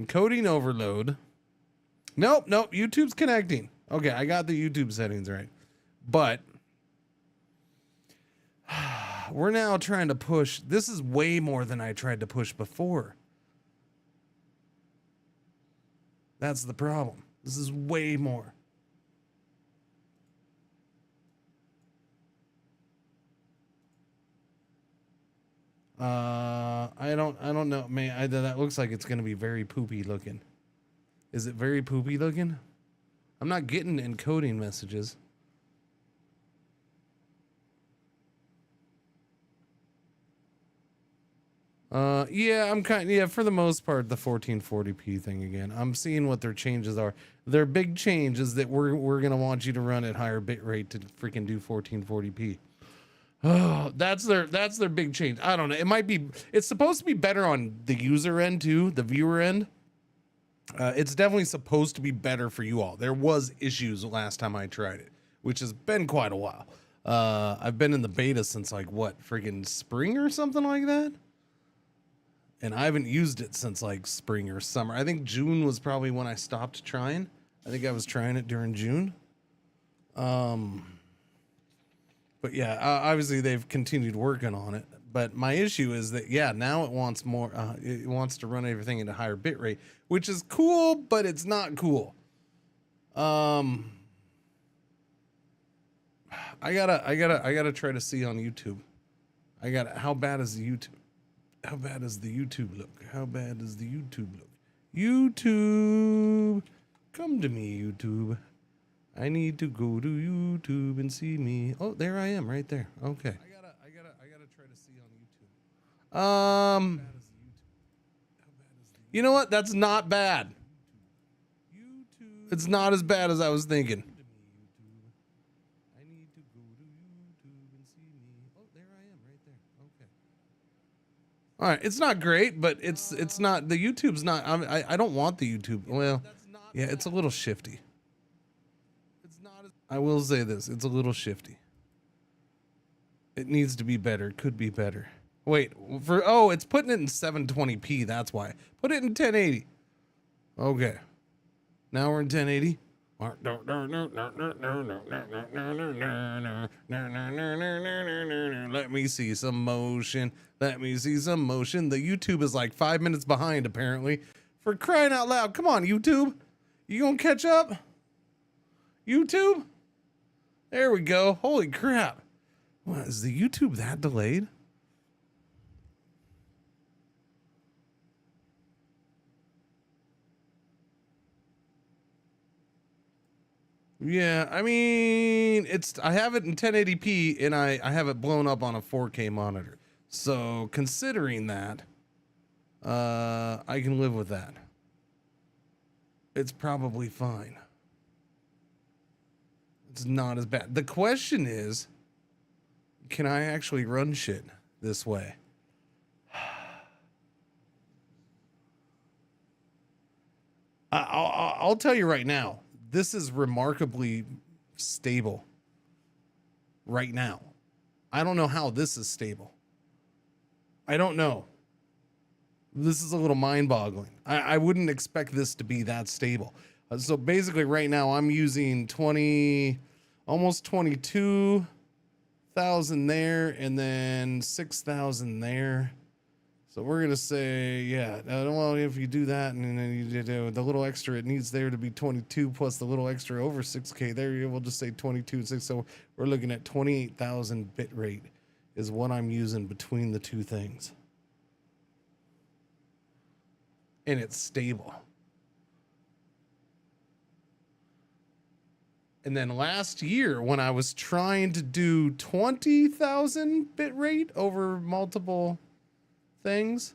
Encoding overload. Nope. YouTube's connecting. Okay, I got the YouTube settings right. But we're now trying to push. This is way more than I tried to push before. That's the problem. This is way more. I don't know, man. That looks like it's gonna be very poopy looking. Is it very poopy looking? I'm not getting encoding messages. Yeah, for the most part, the 1440p thing again. I'm seeing what their changes are. Their big change is that we're gonna want you to run at higher bit rate to freaking do 1440p. Oh, that's their big change. I don't know. It's supposed to be better on the user end too, the viewer end. It's definitely supposed to be better for you all. There was issues last time I tried it, which has been quite a while. I've been in the beta since like what, freaking spring or something like that. And I haven't used it since like spring or summer. I think June was probably when I stopped trying. I think I was trying it during June. But yeah, obviously they've continued working on it. But my issue is that, yeah, now it wants more, it wants to run everything at a higher bit rate, which is cool, but it's not cool. I gotta try to see on YouTube. How bad is the YouTube? How bad does the YouTube look? How bad does the YouTube look? YouTube, come to me, YouTube. I need to go to YouTube and see me. Oh, there I am, right there. Okay. I gotta try to see on YouTube. You know what? That's not bad. It's not as bad as I was thinking. All right, it's not great, but it's not, the YouTube's not, I don't want the YouTube. Well, yeah, it's a little shifty. I will say this, it's a little shifty. It needs to be better, could be better. Wait, it's putting it in 720p, that's why. Put it in 1080. Okay. Now we're in 1080. Let me see some motion. Let me see some motion. The YouTube is like 5 minutes behind, apparently. For crying out loud. Come on, YouTube. You gonna catch up? YouTube? There we go. Holy crap. What, is the YouTube that delayed? Yeah, I mean, I have it in 1080p and I have it blown up on a 4K monitor. So considering that, I can live with that. It's probably fine. It's not as bad. The question is, can I actually run shit this way? I'll tell you right now, this is remarkably stable right now. I don't know how this is stable. I don't know. This is a little mind-boggling. I wouldn't expect this to be that stable. So basically right now I'm using almost 22,000 there and then 6,000 there. So we're going to say, yeah, well, if you do that and then you did the little extra, it needs there to be 22 plus the little extra over 6K there. We'll just say 22 and 6. So we're looking at 28,000 bit rate is what I'm using between the two things. And it's stable. And then last year when I was trying to do 20,000 bit rate over multiple things,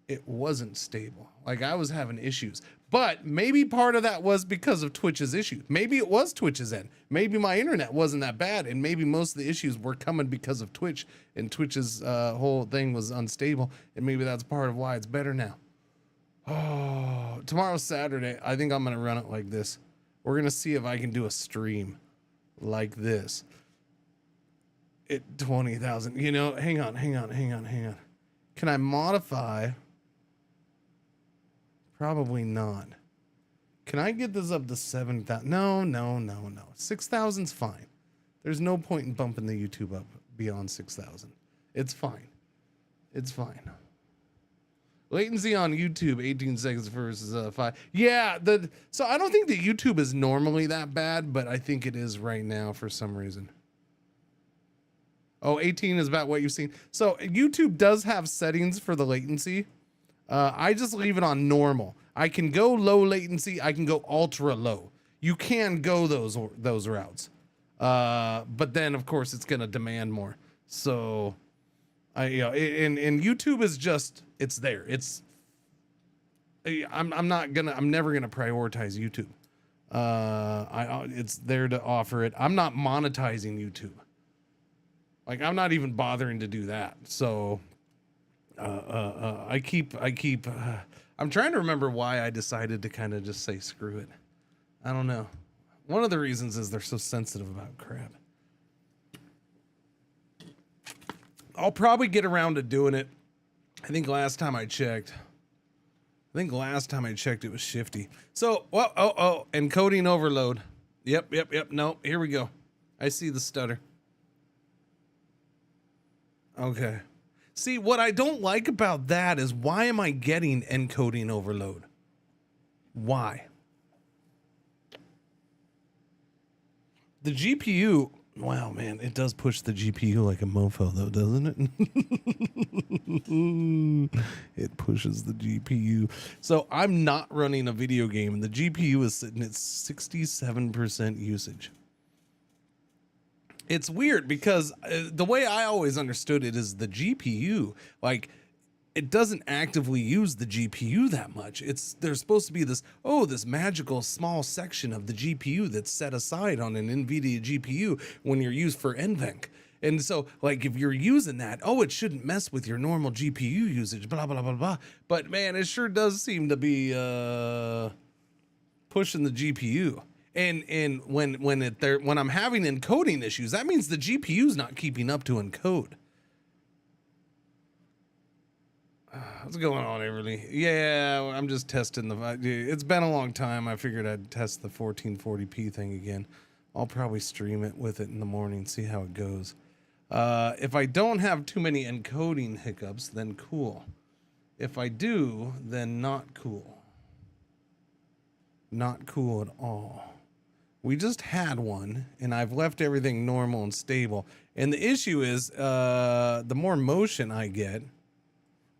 it wasn't stable. Like I was having issues, but maybe part of that was because of Twitch's issue. Maybe it was Twitch's end. Maybe my internet wasn't that bad. And maybe most of the issues were coming because of Twitch and Twitch's whole thing was unstable. And maybe that's part of why it's better now. Oh, tomorrow's Saturday. I think I'm going to run it like this. We're going to see if I can do a stream like this. At 20,000, you know, hang on. Can I modify Probably not. Can I get this up to 7,000? No. 6,000's fine. There's no point in bumping the YouTube up beyond 6,000. It's fine. It's fine. Latency on YouTube, 18 seconds versus 5. Yeah, so I don't think that YouTube is normally that bad, but I think it is right now for some reason. Oh, 18 is about what you've seen. So YouTube does have settings for the latency. I just leave it on normal. I can go low latency. I can go ultra low. You can go those routes. But then of course it's going to demand more. So and YouTube is just, it's there. I'm never going to prioritize YouTube. It's there to offer it. I'm not monetizing YouTube. Like, I'm not even bothering to do that. So, I'm trying to remember why I decided to kind of just say, screw it. I don't know. One of the reasons is they're so sensitive about crap. I'll probably get around to doing it. I think last time I checked, it was shifty. So, encoding overload. Yep. No, here we go. I see the stutter. Okay. See, what I don't like about that is, why am I getting encoding overload? Why? The GPU, wow, man, it does push the GPU like a mofo, though, doesn't it? It pushes the GPU. So I'm not running a video game, and the GPU is sitting at 67% usage. It's weird because the way I always understood it is the GPU, like, it doesn't actively use the GPU that much. There's supposed to be this magical small section of the GPU that's set aside on an NVIDIA GPU when you're used for NVENC. And so, like, if you're using that, it shouldn't mess with your normal GPU usage, blah, blah, blah, blah. But man, it sure does seem to be pushing the GPU. And when I'm having encoding issues, that means the GPU's not keeping up to encode. What's going on, Everly? Yeah, I'm just testing it's been a long time. I figured I'd test the 1440p thing again. I'll probably stream it with it in the morning, see how it goes. If I don't have too many encoding hiccups, then cool. If I do, then not cool. Not cool at all. We just had one, and I've left everything normal and stable. And the issue is, the more motion I get,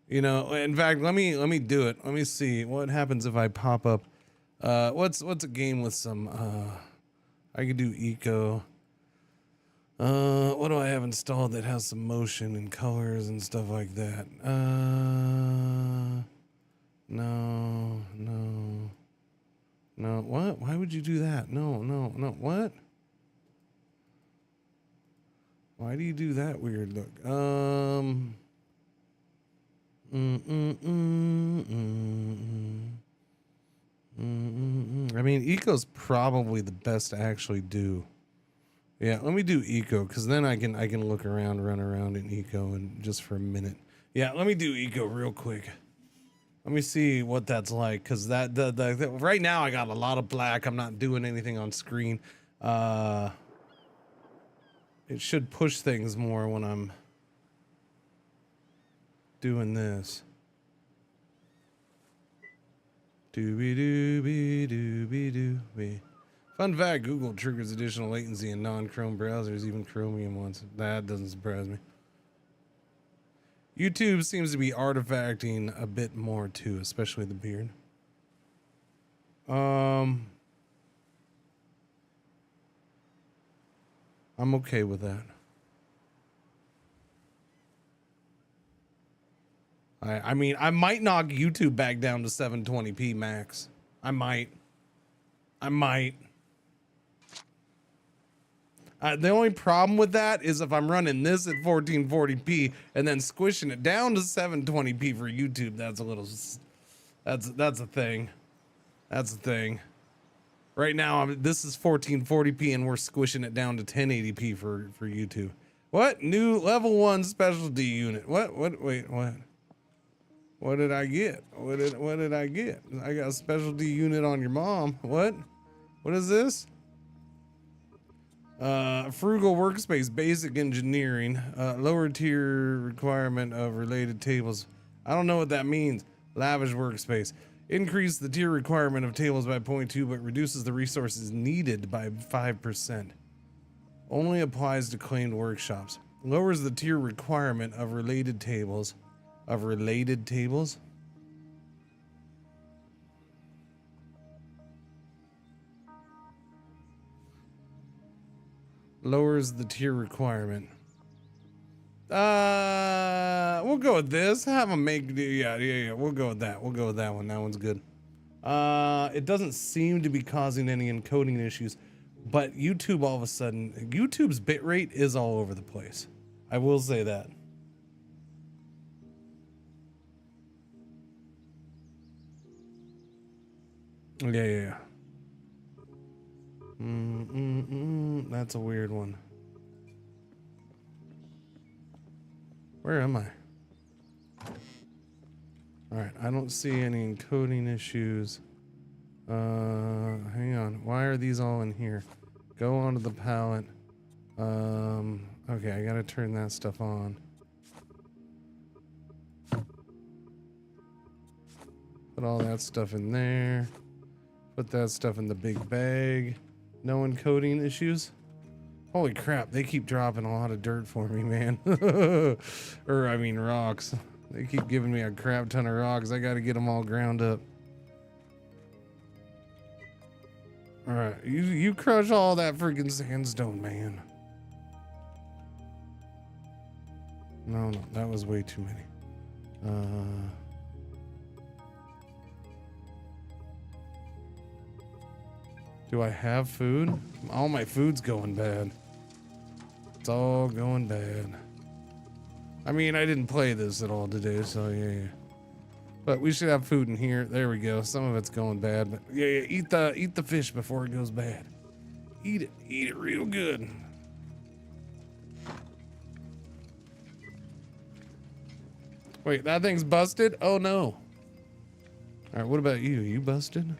in fact, let me do it. Let me see what happens if I pop up. What's a game with some, I could do eco. What do I have installed that has some motion and colors and stuff like that? No. What? Why would you do that? No. What? Why do you do that weird look? I mean, eco's probably the best to actually do. Yeah, let me do eco, because then I can look around, run around in eco, and just for a minute. Yeah, let me do eco real quick. Let me see what that's like, because right now I got a lot of black. I'm not doing anything on screen. It should push things more when I'm doing this. Doobie. Fun fact, Google triggers additional latency in non-Chrome browsers, even Chromium ones. That doesn't surprise me. YouTube seems to be artifacting a bit more too, especially the beard. I'm okay with that. I mean, I might knock YouTube back down to 720p max. I might. The only problem with that is if I'm running this at 1440p and then squishing it down to 720p for YouTube, that's a little, that's a thing. That's a thing. Right now, this is 1440p and we're squishing it down to 1080p for YouTube. What? New level 1 specialty unit. What? Wait, what? What did I get? What did I get? I got a specialty unit on your mom. What? What is this? Frugal workspace, basic engineering, lower tier requirement of related tables. I don't know what that means. Lavish workspace. Increase the tier requirement of tables by 0.2, but reduces the resources needed by 5%. Only applies to claimed workshops. Lowers the tier requirement of related tables. Of related tables? Lowers the tier requirement. We'll go with this. Have them make, yeah. We'll go with that. We'll go with that one. That one's good. It doesn't seem to be causing any encoding issues, but YouTube all of a sudden, YouTube's bitrate is all over the place. I will say that. Yeah. That's a weird one. Where am I? All right, I don't see any encoding issues. Hang on. Why are these all in here? Go onto the palette. Okay, I gotta turn that stuff on. Put all that stuff in there. Put that stuff in the big bag. No encoding issues. Holy crap, they keep dropping a lot of dirt for me, man. Or, I mean, rocks. They keep giving me a crap ton of rocks. I gotta get them all ground up. Alright, you crush all that freaking sandstone, man. No, that was way too many. Do I have food? All my food's going bad. It's all going bad. I mean, I didn't play this at all today, so yeah. But we should have food in here. There we go. Some of it's going bad, but yeah. Eat the fish before it goes bad. Eat it real good. Wait, that thing's busted? Oh no. All right, what about you? You busted?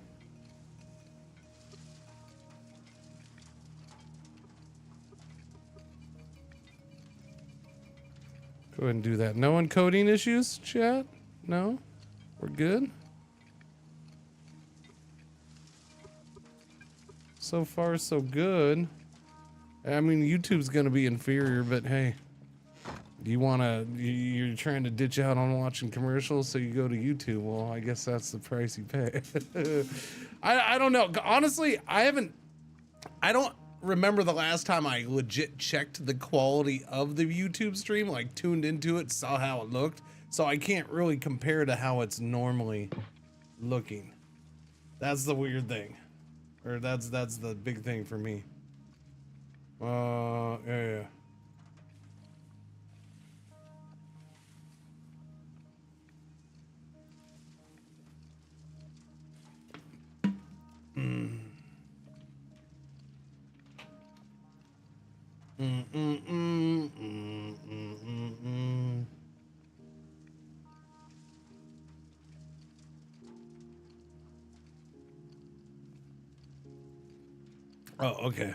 Go ahead and do that. No encoding issues, chat? No? We're good? So far, so good. I mean, YouTube's gonna be inferior, but hey. You're trying to ditch out on watching commercials, so you go to YouTube. Well, I guess that's the price you pay. I don't know. Honestly, I don't remember the last time I legit checked the quality of the YouTube stream, like tuned into it, saw how it looked. So I can't really compare to how it's normally looking. That's the weird thing. Or that's the big thing for me. Yeah. Oh, okay.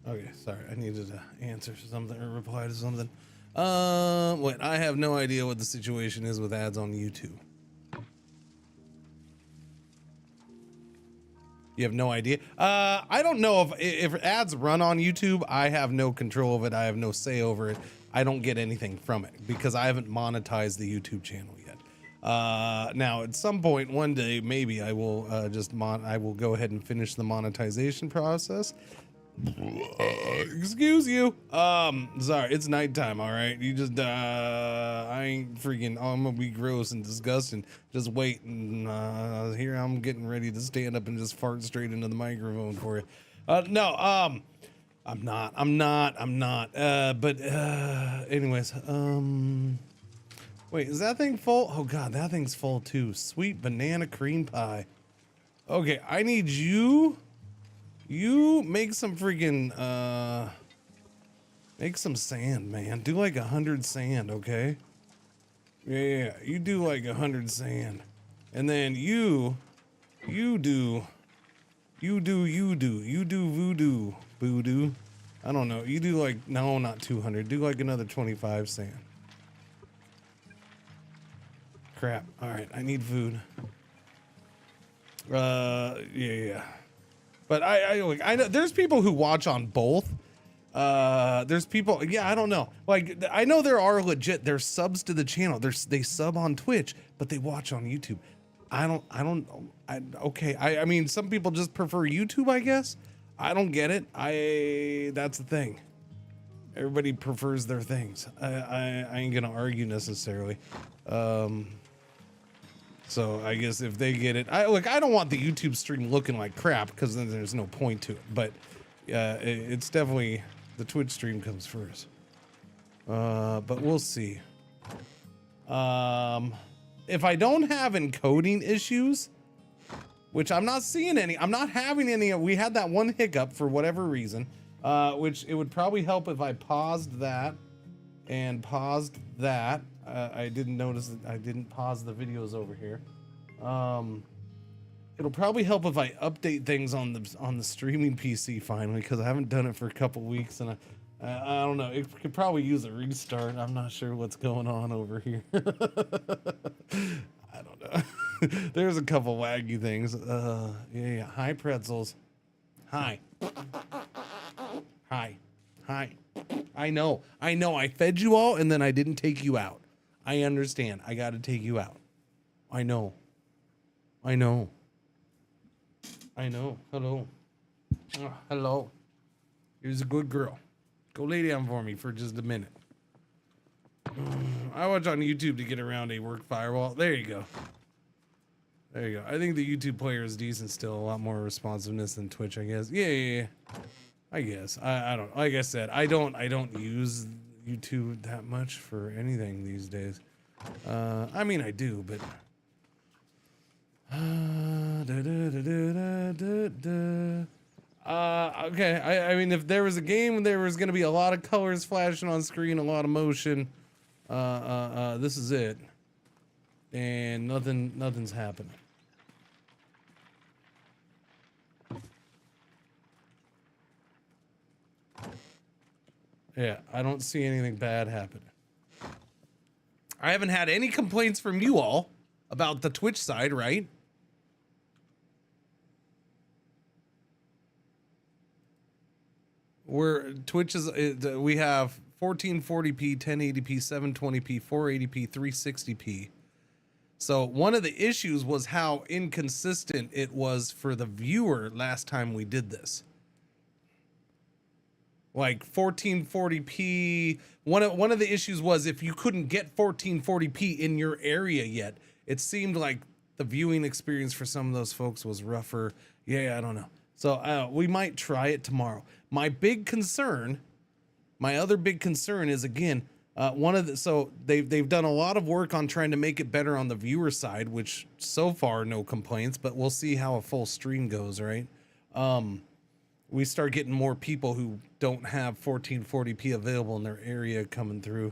Okay, sorry. I needed to answer something or reply to something. Wait, I have no idea what the situation is with ads on YouTube. You have no idea? I don't know if ads run on YouTube. I have no control of it. I have no say over it. I don't get anything from it because I haven't monetized the YouTube channel yet. Now at some point, one day, maybe I will I will go ahead and finish the monetization process. Excuse you. Sorry, it's nighttime, all right? You just, I ain't freaking, I'm gonna be gross and disgusting. Just wait, and, here I'm getting ready to stand up and just fart straight into the microphone for you. No, I'm not, but, anyways, wait, is that thing full? Oh God, that thing's full too. Sweet banana cream pie. Okay, I need you. You make some freaking make some sand, man. Do like 100 sand, okay? Yeah, you do like 100 sand. And then you do voodoo. I don't know. You do like, no, not 200. Do like another 25 sand. Crap. All right, I need food. Yeah. But I know there's people who watch on both. There's people, yeah, I don't know. Like, I know there are legit, there's subs to the channel. They sub on Twitch, but they watch on YouTube. Okay. I mean, some people just prefer YouTube, I guess. I don't get it. That's the thing. Everybody prefers their things. I ain't gonna argue necessarily. So I guess if they get it, I don't want the YouTube stream looking like crap because then there's no point to it. But it's definitely the Twitch stream comes first. But we'll see. If I don't have encoding issues, which I'm not seeing any, I'm not having any. We had that one hiccup for whatever reason, which it would probably help if I paused that and paused that. I didn't notice that I didn't pause the videos over here. It'll probably help if I update things on the streaming PC finally, because I haven't done it for a couple weeks, and I don't know. It could probably use a restart. I'm not sure what's going on over here. I don't know. There's a couple waggy things. Yeah. Hi, pretzels. Hi. Hi. I know. I fed you all, and then I didn't take you out. I understand. I got to take you out. I know. Hello. Hello. Here's a good girl. Go lay down for me for just a minute. I watch on YouTube to get around a work firewall. There you go. I think the YouTube player is decent still. A lot more responsiveness than Twitch, I guess. Yeah. I guess. I don't, like I said, I don't use YouTube that much for anything these days. I mean, I do, but okay. I mean, if there was a game, there was going to be a lot of colors flashing on screen, a lot of motion. This is it, and nothing's happening. Yeah, I don't see anything bad happening. I haven't had any complaints from you all about the Twitch side, right? Where Twitch is, we have 1440p, 1080p, 720p, 480p, 360p. So one of the issues was how inconsistent it was for the viewer last time we did this. Like 1440p, one of the issues was if you couldn't get 1440p in your area yet, it seemed like the viewing experience for some of those folks was rougher. Yeah, I don't know. So we might try it tomorrow. My other big concern is, again, so they've done a lot of work on trying to make it better on the viewer side, which so far no complaints, but we'll see how a full stream goes, right? We start getting more people who don't have 1440p available in their area coming through.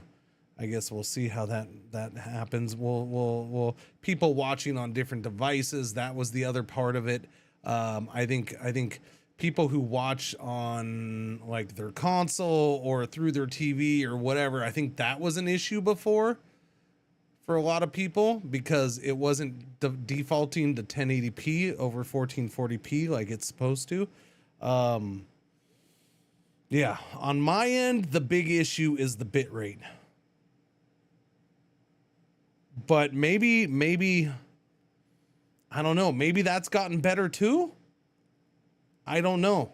I guess we'll see how that happens. We'll people watching on different devices. That was the other part of it. I think people who watch on like their console or through their TV or whatever, I think that was an issue before for a lot of people because it wasn't defaulting to 1080p over 1440p like it's supposed to. Yeah, on my end, the big issue is the bit rate. But maybe, I don't know, maybe that's gotten better too? I don't know.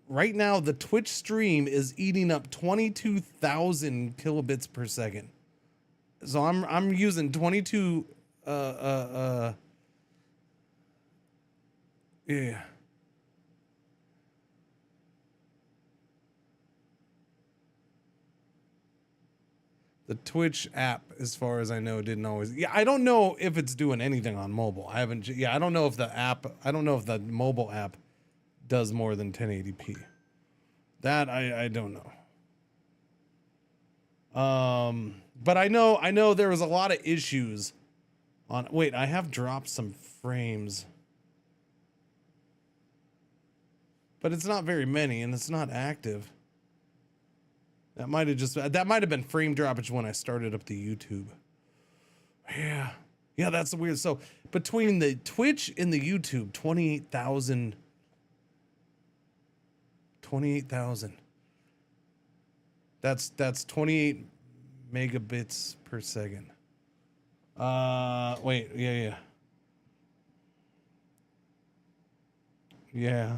Right now the Twitch stream is eating up 22,000 kilobits per second. So I'm using 22 yeah. The Twitch app, as far as I know, didn't always. Yeah, I don't know if it's doing anything on mobile. I haven't. Yeah, I don't know if the app. I don't know if the mobile app does more than 1080p. That I don't know. But I know there was a lot of issues on. Wait, I have dropped some frames, but it's not very many, and it's not active. That might have been frame droppage when I started up the YouTube. Yeah. Yeah, that's weird. So between the Twitch and the YouTube, 28,000. That's 28 megabits per second. Wait, yeah. Yeah.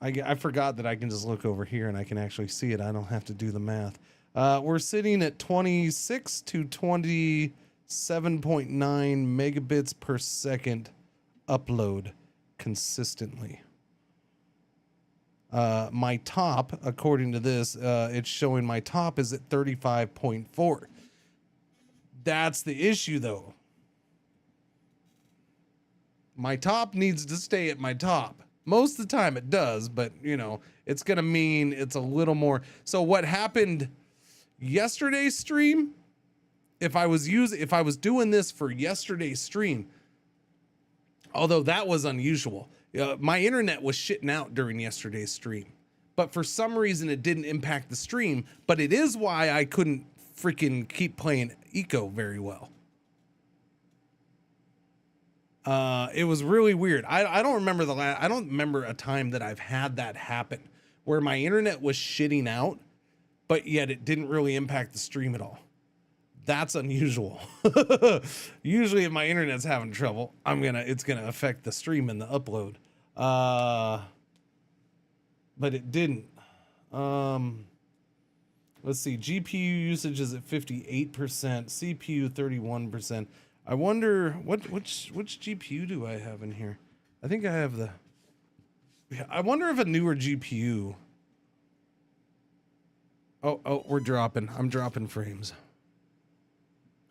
I forgot that I can just look over here and I can actually see it. I don't have to do the math. We're sitting at 26 to 27.9 megabits per second upload consistently. My top, according to this, it's showing my top is at 35.4. That's the issue, though. My top needs to stay at my top. Most of the time it does, but you know, it's going to mean it's a little more. So what happened yesterday's stream, if I was doing this for yesterday's stream, although that was unusual, my internet was shitting out during yesterday's stream, but for some reason it didn't impact the stream, but it is why I couldn't freaking keep playing Eco very well. It was really weird. I don't remember I don't remember a time that I've had that happen where my internet was shitting out, but yet it didn't really impact the stream at all. That's unusual. Usually if my internet's having trouble, it's gonna affect the stream and the upload. But it didn't. Let's see, GPU usage is at 58%, CPU 31%. I wonder which GPU do I have in here? I think I have I wonder if a newer GPU. Oh, we're dropping. I'm dropping frames.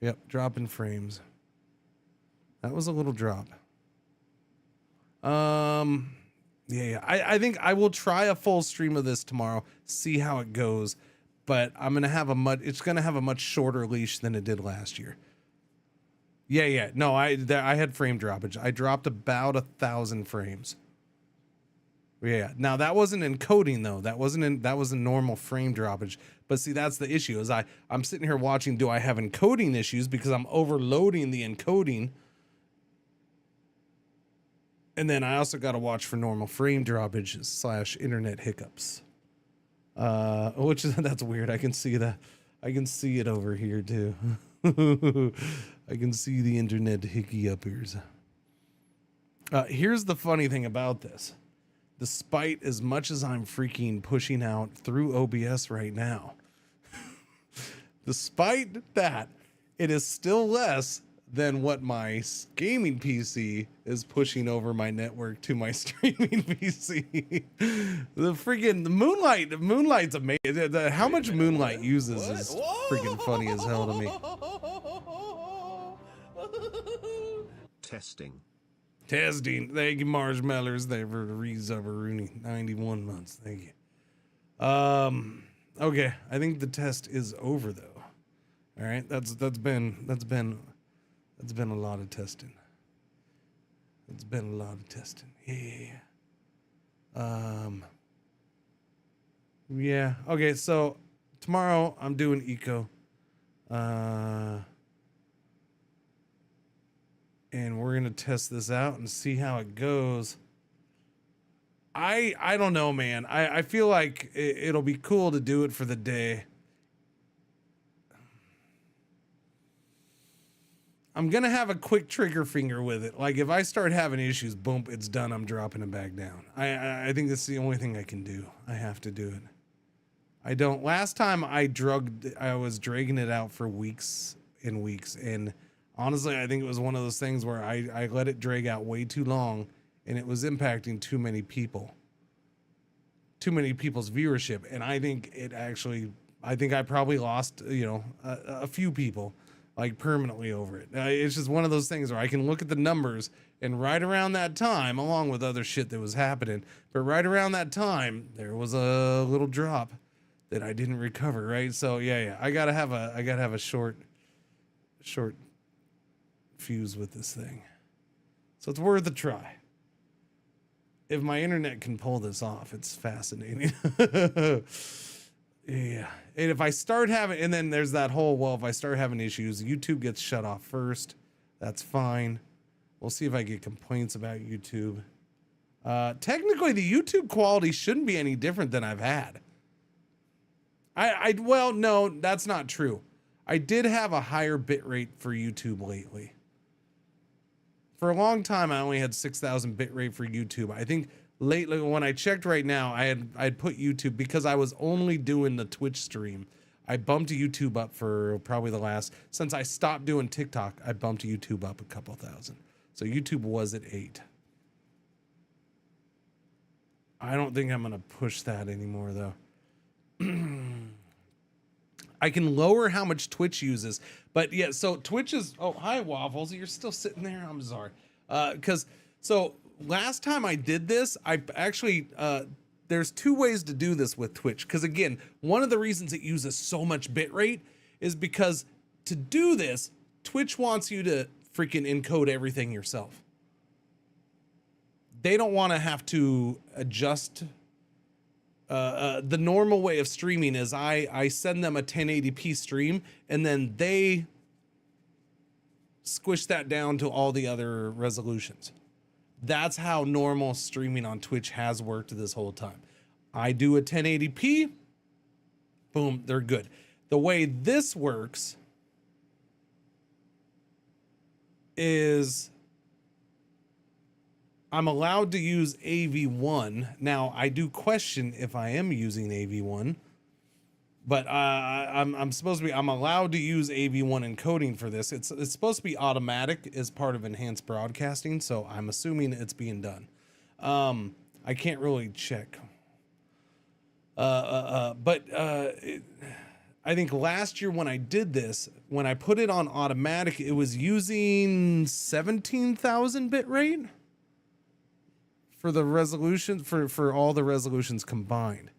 Yep, dropping frames. That was a little drop. Yeah. I think I will try a full stream of this tomorrow, see how it goes, but it's gonna have a much shorter leash than it did last year. Yeah. No, I had frame droppage. I dropped about 1,000 frames. Yeah. Now that wasn't encoding though. That was a normal frame droppage. But see, that's the issue is I'm sitting here watching, do I have encoding issues because I'm overloading the encoding? And then I also got to watch for normal frame droppage / internet hiccups. That's weird. I can see that. I can see it over here too. I can see the internet hiccupers. Here's the funny thing about this. Despite as much as I'm freaking pushing out through OBS right now, despite that, it is still less than what my gaming PC is pushing over my network to my streaming PC. The Moonlight's amazing. How much Moonlight uses is freaking funny as hell to me. Testing. Thank you, Marshmallows. They for Reza Rooney, 91 months. Thank you. Okay, I think the test is over though. All right, that's been a lot of testing. It's been a lot of testing. Yeah. Yeah. Okay, so tomorrow I'm doing Eco. And we're gonna test this out and see how it goes. I don't know, man. I feel like it'll be cool to do it for the day. I'm gonna have a quick trigger finger with it. Like if I start having issues, boom, it's done. I'm dropping it back down. I think that's the only thing I can do. I have to do it. I don't. Last time I was dragging it out for weeks and weeks, and honestly, I think it was one of those things where I let it drag out way too long, and it was impacting too many people's viewership. And I think it actually I think I probably lost, you know, a few people like permanently over it. It's just one of those things where I can look at the numbers, and right around that time, along with other shit that was happening, but right around that time, there was a little drop that I didn't recover. Right. So yeah, I gotta have a short fuse with this thing. So it's worth a try. If my internet can pull this off, it's fascinating. Yeah. And if I start having, and then there's that whole, well, if I start having issues, YouTube gets shut off first. That's fine. We'll see if I get complaints about YouTube. Technically, the YouTube quality shouldn't be any different than I've had. Well, no, that's not true. I did have a higher bit rate for YouTube lately. For a long time, I only had 6,000 bit rate for YouTube. I think lately, when I checked right now, I'd put YouTube, because I was only doing the Twitch stream. I bumped YouTube up for probably the last, since I stopped doing TikTok, I bumped YouTube up a couple thousand. So YouTube was at 8. I don't think I'm going to push that anymore though. I can lower how much Twitch uses, but yeah, so Twitch is, oh, hi Waffles, you're still sitting there. I'm sorry. So last time I did this, I actually, there's 2 ways to do this with Twitch. Cause again, one of the reasons it uses so much bit rate is because to do this, Twitch wants you to freaking encode everything yourself. They don't want to have to adjust. The normal way of streaming is I send them a 1080p stream, and then they squish that down to all the other resolutions. That's how normal streaming on Twitch has worked this whole time. I do a 1080p, boom, they're good. The way this works is I'm allowed to use AV1. Now, I do question if I am using AV1, but I'm allowed to use AV1 encoding for this. It's supposed to be automatic as part of enhanced broadcasting, so I'm assuming it's being done. I can't really check. I think last year when I did this, when I put it on automatic, it was using 17,000 bit rate for the resolution, for all the resolutions combined.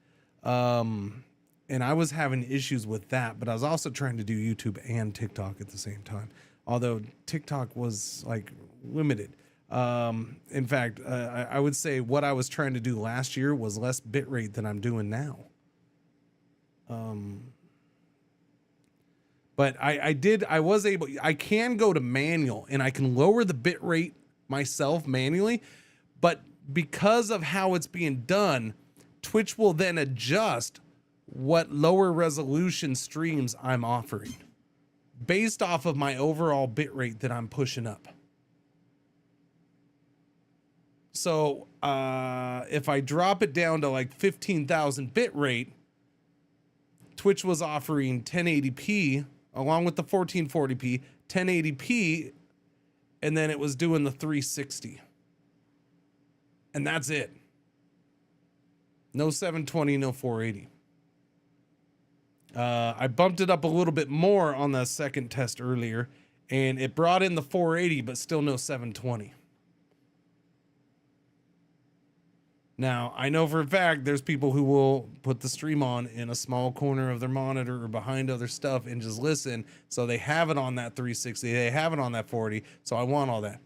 And I was having issues with that, but I was also trying to do YouTube and TikTok at the same time. Although TikTok was like limited. In fact, I would say what I was trying to do last year was less bit rate than I'm doing now. But I was able, I can go to manual and I can lower the bit rate myself manually, but because of how it's being done, Twitch will then adjust what lower resolution streams I'm offering based off of my overall bit rate that I'm pushing up. So if I drop it down to like 15,000 bit rate, Twitch was offering 1080p along with the 1440p, 1080p, and then it was doing the 360. And that's it. No 720, no 480. I bumped it up a little bit more on the second test earlier, and it brought in the 480, but still no 720. Now, I know for a fact there's people who will put the stream on in a small corner of their monitor or behind other stuff and just listen. So they have it on that 360, they have it on that 480. So I want all that.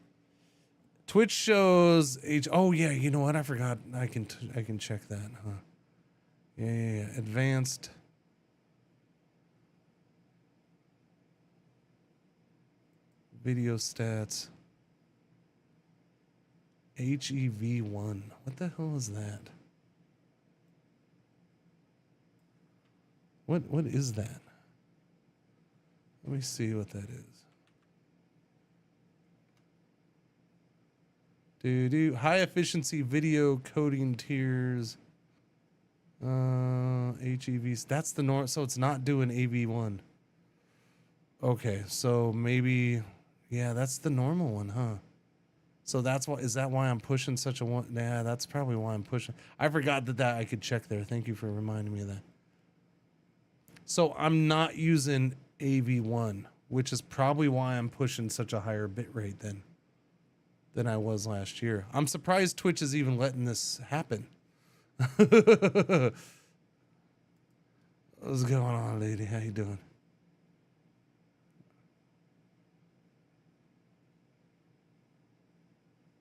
Twitch shows oh yeah, you know what? I forgot. I can check that, huh? Yeah. Advanced. Video stats. HEV1. What the hell is that? What is that? Let me see what that is. High efficiency video coding tiers. HEVs. That's the norm. So it's not doing AV1. Okay, so maybe, yeah, that's the normal one, huh? So that's why, is that why I'm pushing such a one? Nah, that's probably why I'm pushing. I forgot that I could check there. Thank you for reminding me of that. So I'm not using AV1, which is probably why I'm pushing such a higher bit rate than I was last year. I'm surprised Twitch is even letting this happen. What's going on, lady? How you doing?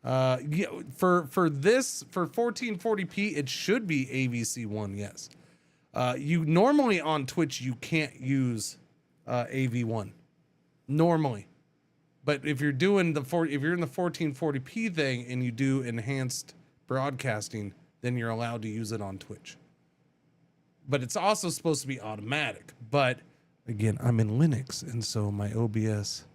Yeah, for 1440p, it should be AVC1, yes. You normally on Twitch, you can't use AV1 normally. But if you're doing if you're in the 1440p thing and you do enhanced broadcasting, then you're allowed to use it on Twitch. But it's also supposed to be automatic. But again, I'm in Linux, and so my OBS.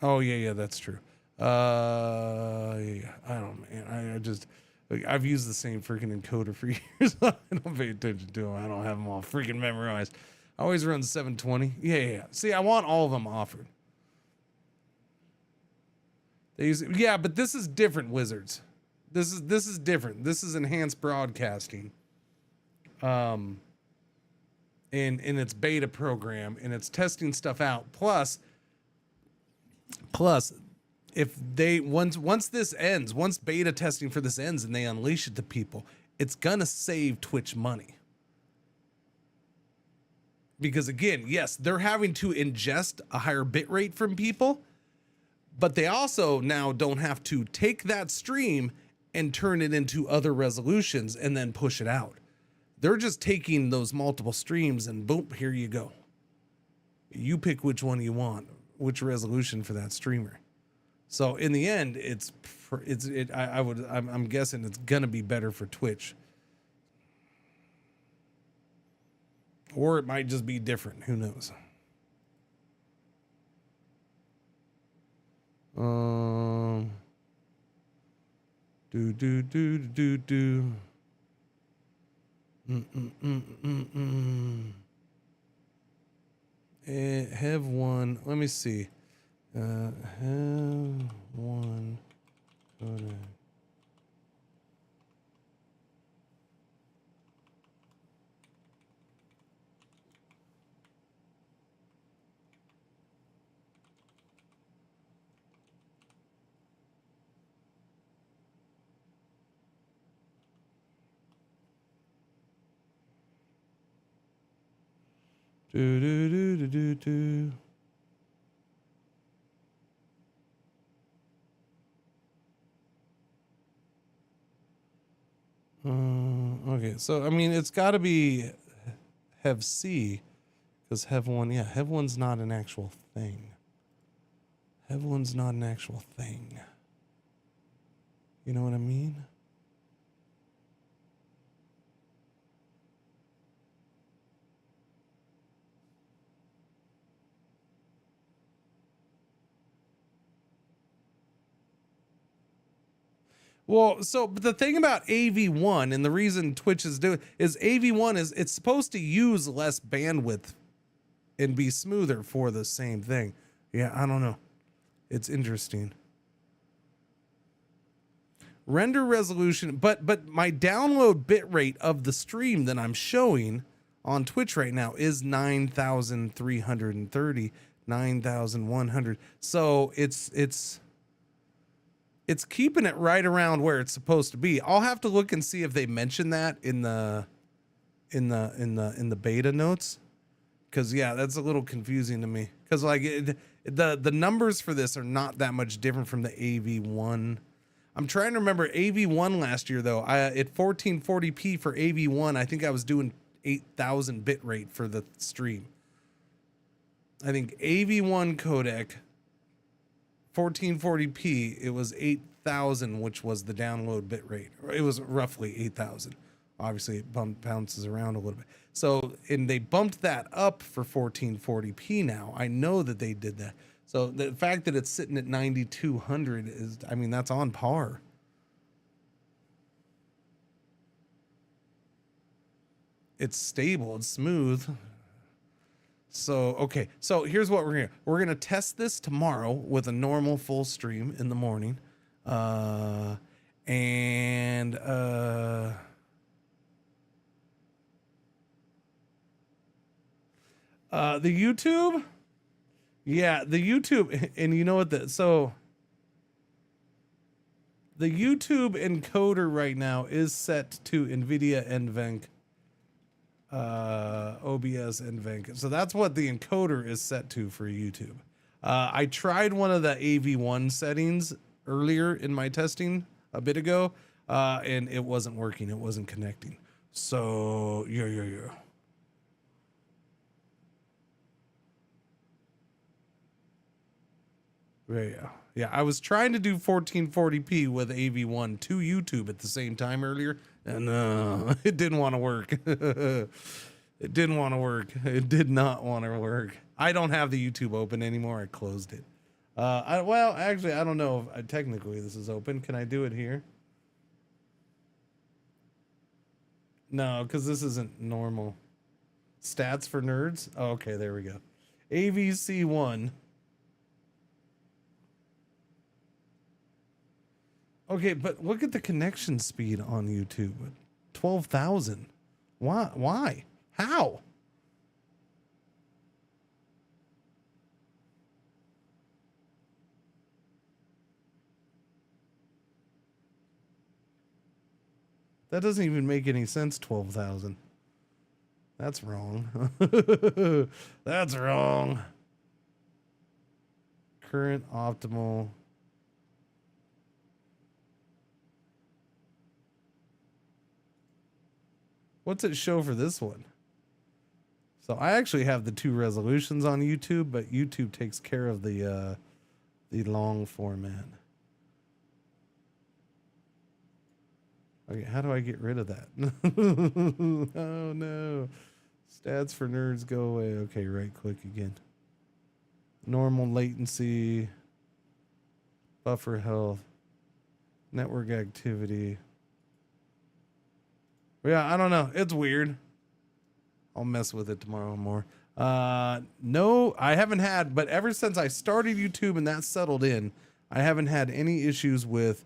Oh yeah, that's true. Yeah, I don't, man. I just, I've used the same freaking encoder for years. I don't pay attention to them. I don't have them all freaking memorized. I always run 720. Yeah. See, I want all of them offered. They use, yeah, but this is different, Wizards. This is different. This is enhanced broadcasting. In its beta program, and it's testing stuff out. Plus, if they once this ends, once beta testing for this ends and they unleash it to people, it's gonna save Twitch money. Because again, yes, they're having to ingest a higher bit rate from people, but they also now don't have to take that stream and turn it into other resolutions and then push it out. They're just taking those multiple streams and boom, here you go. You pick which one you want, which resolution for that streamer. So in the end, I'm guessing it's gonna be better for Twitch, or it might just be different. Who knows? Have one. Let me see. Have one. Okay, so I mean, it's got to be Hev C, because Hev 1, yeah, Hev 1's not an actual thing. Hev 1's not an actual thing. You know what I mean? Well, so but the thing about AV1 and the reason Twitch is doing is AV1 is it's supposed to use less bandwidth and be smoother for the same thing. Yeah, I don't know. It's interesting. Render resolution, but my download bit rate of the stream that I'm showing on Twitch right now is 9,330, 9,100. So it's keeping it right around where it's supposed to be. I'll have to look and see if they mention that in the beta notes, because yeah, that's a little confusing to me. Because like the numbers for this are not that much different from the AV1. I'm trying to remember AV1 last year though. At 1440p for AV1, I think I was doing 8,000 bit rate for the stream. I think AV1 codec. 1440p, it was 8,000, which was the download bit rate. It was roughly 8,000. Obviously, it bounces around a little bit. So, and they bumped that up for 1440p now. I know that they did that. So the fact that it's sitting at 9,200 is, I mean, that's on par. It's stable. It's smooth. So, okay. So here's what we're going to test this tomorrow with a normal full stream in the morning. The YouTube. Yeah, the YouTube, and you know what so the YouTube encoder right now is set to NVIDIA NVENC, OBS NVENC. So that's what the encoder is set to for YouTube. I tried one of the AV1 settings earlier in my testing a bit ago, and it wasn't working. It wasn't connecting. So, yeah. Yeah, I was trying to do 1440p with AV1 to YouTube at the same time earlier, and it didn't want to work. It didn't want to work. It did not want to work. I don't have the YouTube open anymore. I closed it. Well, actually, I don't know if technically this is open. Can I do it here? No, because this isn't normal. Stats for nerds? Oh, okay, there we go. AVC1. Okay, but look at the connection speed on YouTube. 12,000. Why? How? That doesn't even make any sense, 12,000. That's wrong. That's wrong. Current optimal. What's it show for this one? So I actually have the 2 resolutions on YouTube, but YouTube takes care of the long format. Okay, how do I get rid of that? Oh no. Stats for nerds go away. Okay, right click again. Normal latency, buffer health, network activity. Yeah, I don't know. It's weird. I'll mess with it tomorrow more. No, I haven't had, but ever since I started YouTube and that settled in, I haven't had any issues with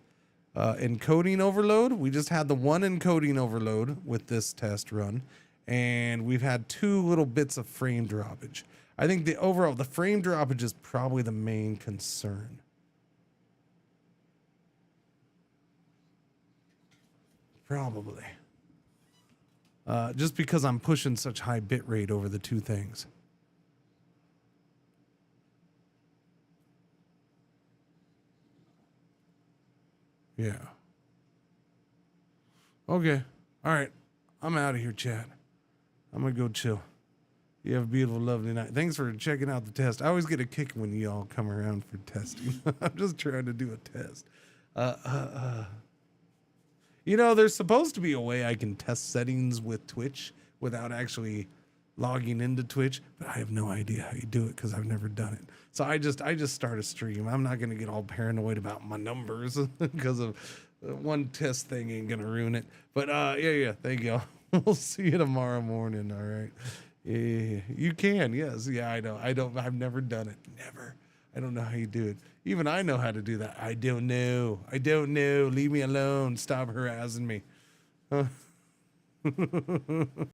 encoding overload. We just had the one encoding overload with this test run, and we've had 2 little bits of frame droppage. I think the frame droppage is probably the main concern. Probably. Just because I'm pushing such high bit rate over the 2 things. Yeah. Okay. All right. I'm out of here, chat. I'm going to go chill. You have a beautiful, lovely night. Thanks for checking out the test. I always get a kick when you all come around for testing. I'm just trying to do a test. You know, there's supposed to be a way I can test settings with Twitch without actually logging into Twitch, but I have no idea how you do it because I've never done it. So I just start a stream. I'm not going to get all paranoid about my numbers because of one test thing ain't going to ruin it. But yeah, thank you. We'll see you tomorrow morning. All right. Yeah, you can. Yes. Yeah, I know. I've never done it. Never. I don't know how you do it. Even I know how to do that. I don't know. Leave me alone. Stop harassing me.